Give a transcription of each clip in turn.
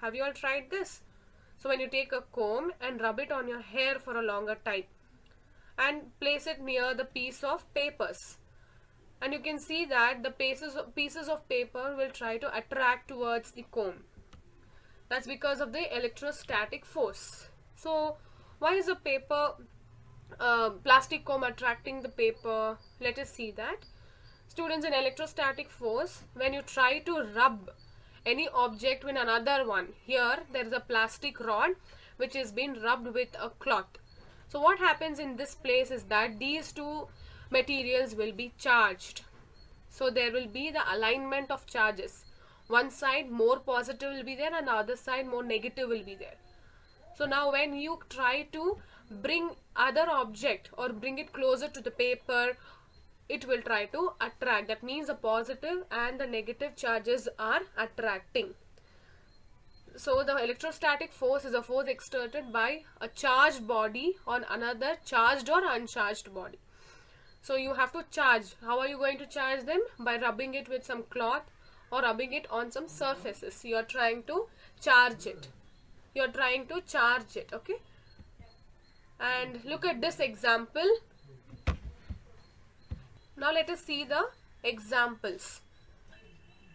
Have you all tried this? So when you take a comb and rub it on your hair for a longer time and place it near the piece of papers, and you can see that the pieces of paper will try to attract towards the comb. That's because of the electrostatic force. So why is the plastic comb attracting the paper? Let us see that. Students, in electrostatic force, when you try to rub any object with another one, here there is a plastic rod which is being rubbed with a cloth. So what happens in this place is that these two materials will be charged. So there will be the alignment of charges. One side more positive will be there and the other side more negative will be there. So now when you try to bring other object or bring it closer to the paper, it will try to attract. That means the positive and the negative charges are attracting. So the electrostatic force is a force exerted by a charged body on another charged or uncharged body. So you have to charge. How are you going to charge them? By rubbing it with some cloth or rubbing it on some surfaces. You are trying to charge it. You are trying to charge it. Okay. And look at this example. Now let us see the examples.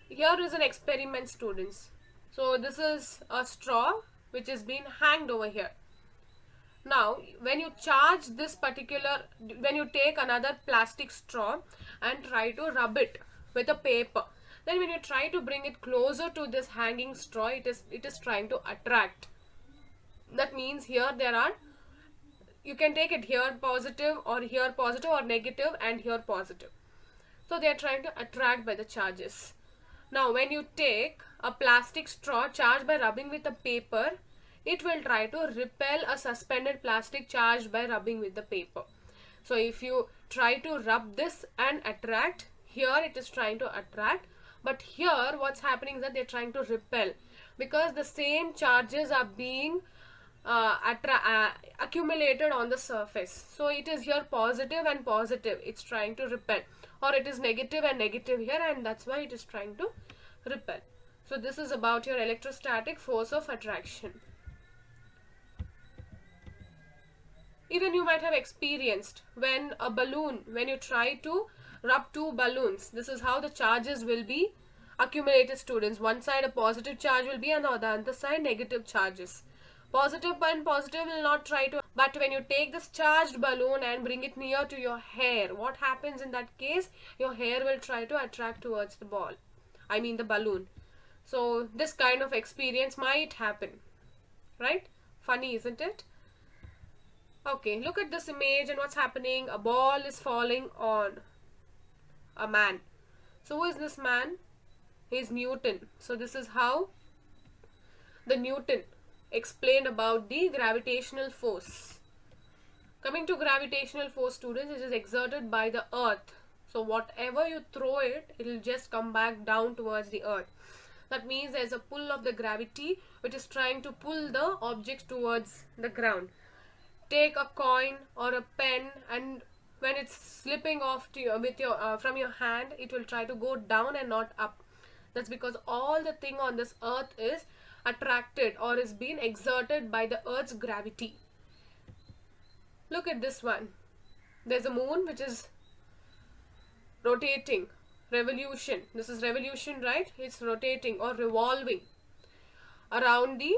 Here is an experiment, students. So this is a straw which is being hanged over here. Now when you charge this particular, when you take another plastic straw and try to rub it with a paper, then when you try to bring it closer to this hanging straw, it is trying to attract. That means here there are, you can take it here positive or negative and here positive. So they are trying to attract by the charges. Now when you take a plastic straw charged by rubbing with a paper, it will try to repel a suspended plastic charged by rubbing with the paper. So if you try to rub this and attract, here it is trying to attract, but here what's happening is that they're trying to repel, because the same charges are being accumulated on the surface. So it is here positive and positive, it's trying to repel, or it is negative and negative here, and that's why it is trying to repel. So this is about your electrostatic force of attraction. Even you might have experienced when a balloon, when you try to rub two balloons, this is how the charges will be accumulated, students. One side a positive charge will be and on the other side negative charges. Positive and positive will not try to, but when you take this charged balloon and bring it near to your hair, what happens in that case? Your hair will try to attract towards the ball, I mean the balloon. So this kind of experience might happen, right? Funny, isn't it? Okay, look at this image and what's happening. A ball is falling on a man. So who is this man? He is Newton. So this is how the Newton explained about the gravitational force. Coming to gravitational force, students, it is exerted by the earth. So whatever you throw it, it will just come back down towards the earth. That means there is a pull of the gravity which is trying to pull the object towards the ground. Take a coin or a pen, and when it's slipping off to your, from your hand, it will try to go down and not up. That's because all the thing on this earth is attracted or is being exerted by the earth's gravity. Look at this one. There's a moon which is rotating, revolution. This is revolution, right? It's rotating or revolving around the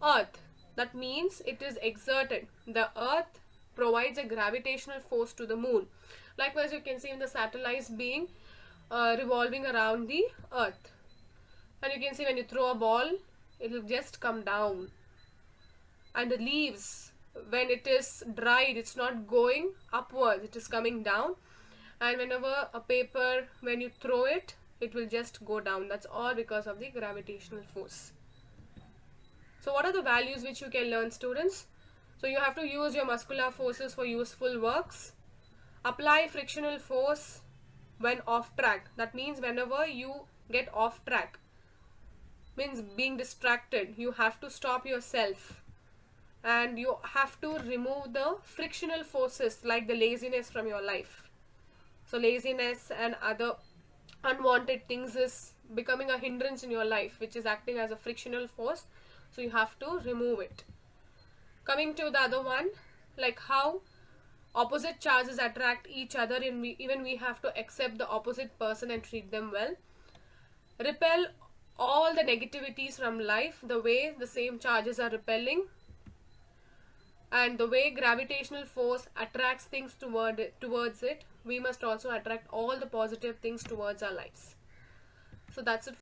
earth. That means it is exerted. The earth provides a gravitational force to the moon. Likewise, you can see in the satellites being revolving around the earth. And you can see when you throw a ball, it will just come down. And the leaves, when it is dried, it's not going upwards, it is coming down. And whenever a paper, when you throw it, it will just go down. That's all because of the gravitational force. So what are the values which you can learn, students? So you have to use your muscular forces for useful works. Apply frictional force when off track. That means whenever you get off track, means being distracted, you have to stop yourself and you have to remove the frictional forces like the laziness from your life. So laziness and other unwanted things is becoming a hindrance in your life, which is acting as a frictional force. So you have to remove it. Coming to the other one, like how opposite charges attract each other, and even we have to accept the opposite person and treat them well. Repel all the negativities from life the way the same charges are repelling, and the way gravitational force attracts things towards it, we must also attract all the positive things towards our lives. So that's it.